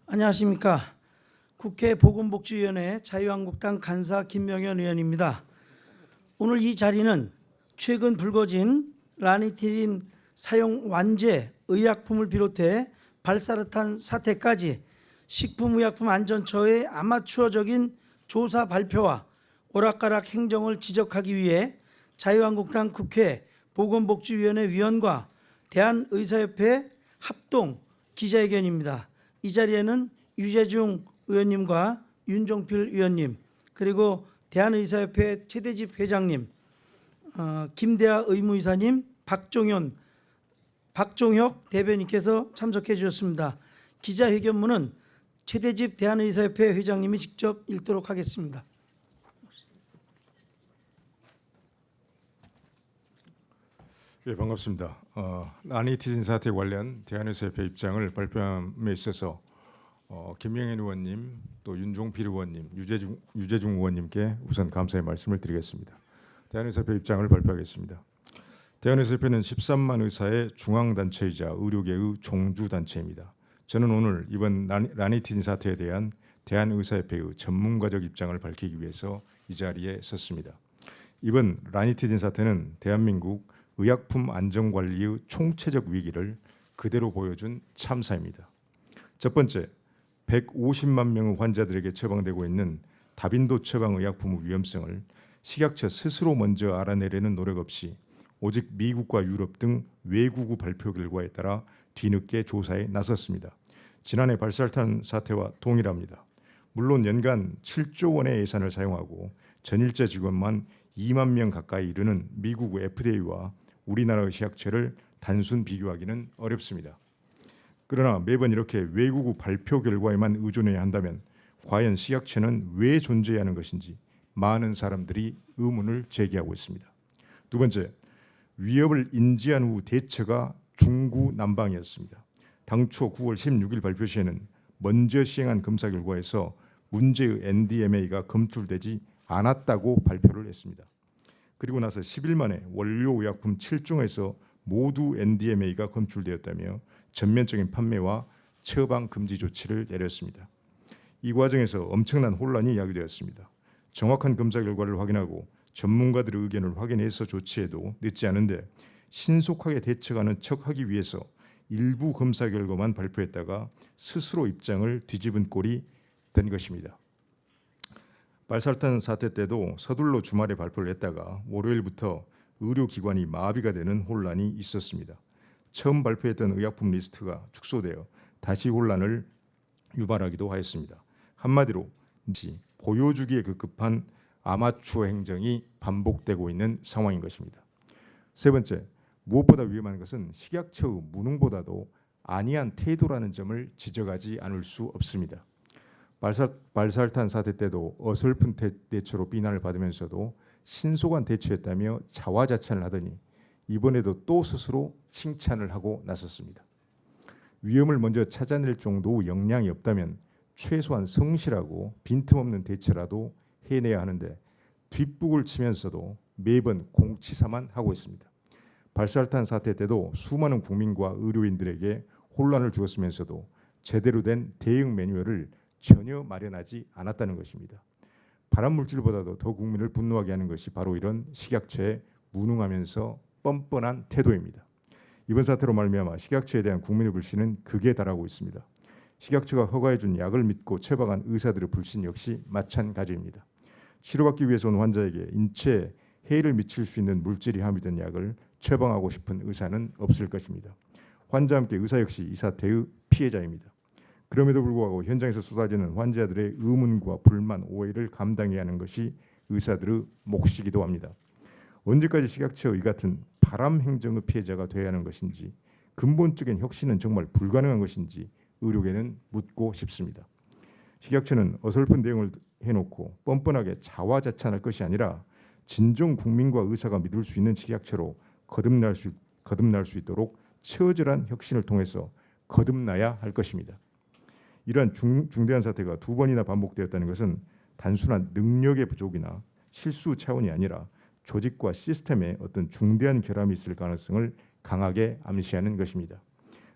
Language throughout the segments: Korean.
안녕하십니까. 국회 보건복지위원회 자유한국당 간사 김명현 의원입니다. 오늘 이 자리는 최근 불거진 라니티딘 사용 완제 의약품을 비롯해 발사르탄 사태까지 식품의약품안전처의 아마추어적인 조사 발표와 오락가락 행정을 지적하기 위해 자유한국당 국회 보건복지위원회 위원과 대한의사협회 합동 기자회견입니다. 이 자리에는 유재중 의원님과 윤종필 의원님, 그리고 대한의사협회 최대집 회장님, 김대하 의무이사님, 박종혁 대변인께서 참석해 주셨습니다. 기자회견문은 최대집 대한의사협회 회장님이 직접 읽도록 하겠습니다. 예, 반갑습니다. 라니티딘 사태 관련 대한의사협회 입장을 발표함에 있어서 김명현 의원님, 또 윤종필 의원님, 유재중 의원님께 우선 감사의 말씀을 드리겠습니다. 대한의사협회 입장을 발표하겠습니다. 대한의사협회는 13만 의사의 중앙단체이자 의료계의 종주단체입니다. 저는 오늘 이번 라니티딘 사태에 대한 대한의사협회의 전문가적 입장을 밝히기 위해서 이 자리에 섰습니다. 이번 라니티딘 사태는 대한민국 의약품 안전관리의 총체적 위기를 그대로 보여준 참사입니다. 첫 번째, 150만 명의 환자들에게 처방되고 있는 다빈도 처방 의약품의 위험성을 식약처 스스로 먼저 알아내려는 노력 없이 오직 미국과 유럽 등 외국의 발표 결과에 따라 뒤늦게 조사에 나섰습니다. 지난해 발사르탄 사태와 동일합니다. 물론 연간 7조 원의 예산을 사용하고 전일제 직원만 2만 명 가까이 이르는 미국의 FDA와 우리나라의 식약처를 단순 비교하기는 어렵습니다. 그러나 매번 이렇게 외국의 발표 결과에만 의존해야 한다면 과연 식약처는 왜 존재해야 하는 것인지 많은 사람들이 의문을 제기하고 있습니다. 두 번째, 위협을 인지한 후 대처가 중구난방이었습니다. 당초 9월 16일 발표 시에는 먼저 시행한 검사 결과에서 문제의 NDMA가 검출되지 않았다고 발표를 했습니다. 그리고 나서 10일 만에 원료 의약품 7종에서 모두 NDMA가 검출되었다며 전면적인 판매와 처방 금지 조치를 내렸습니다. 이 과정에서 엄청난 혼란이 야기되었습니다. 정확한 검사 결과를 확인하고 전문가들의 의견을 확인해서 조치해도 늦지 않은데 신속하게 대처하는 척하기 위해서 일부 검사 결과만 발표했다가 스스로 입장을 뒤집은 꼴이 된 것입니다. 발사르탄 사태 때도 서둘러 주말에 발표를 했다가 월요일부터 의료기관이 마비가 되는 혼란이 있었습니다. 처음 발표했던 의약품 리스트가 축소되어 다시 혼란을 유발하기도 하였습니다. 한마디로 보여주기에 급급한 아마추어 행정이 반복되고 있는 상황인 것입니다. 세 번째, 무엇보다 위험한 것은 식약처의 무능보다도 안이한 태도라는 점을 지적하지 않을 수 없습니다. 발사르탄 사태 때도 어설픈 대처로 비난을 받으면서도 신속한 대처했다며 자화자찬을 하더니 이번에도 또 스스로 칭찬을 하고 나섰습니다. 위험을 먼저 찾아낼 정도의 역량이 없다면 최소한 성실하고 빈틈없는 대처라도 해내야 하는데 뒷북을 치면서도 매번 공치사만 하고 있습니다. 발사르탄 사태 때도 수많은 국민과 의료인들에게 혼란을 주었으면서도 제대로 된 대응 매뉴얼을 전혀 마련하지 않았다는 것입니다. 발암물질보다도 더 국민을 분노하게 하는 것이 바로 이런 식약처의 무능하면서 뻔뻔한 태도입니다. 이번 사태로 말미암아 식약처에 대한 국민의 불신은 극에 달하고 있습니다. 식약처가 허가해준 약을 믿고 처방한 의사들의 불신 역시 마찬가지입니다. 치료받기 위해서 온 환자에게 인체에 해를 미칠 수 있는 물질이 함유된 약을 처방하고 싶은 의사는 없을 것입니다. 환자와 함께 의사 역시 이 사태의 피해자입니다. 그럼에도 불구하고 현장에서 쏟아지는 환자들의 의문과 불만, 오해를 감당해야 하는 것이 의사들의 몫이기도 합니다. 언제까지 식약처의 이 같은 바람 행정의 피해자가 되어야 하는 것인지, 근본적인 혁신은 정말 불가능한 것인지 의료계는 묻고 싶습니다. 식약처는 어설픈 대응을 해놓고 뻔뻔하게 자화자찬할 것이 아니라 진정 국민과 의사가 믿을 수 있는 식약처로 거듭날 수 있도록 처절한 혁신을 통해서 거듭나야 할 것입니다. 이러한 중대한 사태가 두 번이나 반복되었다는 것은 단순한 능력의 부족이나 실수 차원이 아니라 조직과 시스템에 어떤 중대한 결함이 있을 가능성을 강하게 암시하는 것입니다.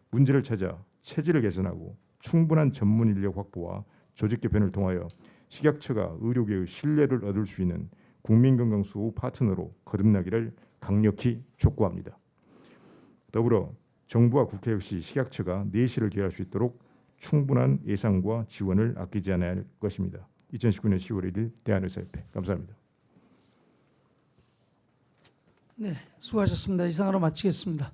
문제를 찾아 체질을 개선하고 충분한 전문 인력 확보와 조직 개편을 통하여 식약처가 의료계의 신뢰를 얻을 수 있는 국민건강수호 파트너로 거듭나기를 강력히 촉구합니다. 더불어 정부와 국회 역시 식약처가 내실을 기할 수 있도록 충분한 예산과 지원을 아끼지 않아야 할 것입니다. 2019년 10월 1일 대한의사협회 감사합니다. 네, 수고하셨습니다. 이상으로 마치겠습니다.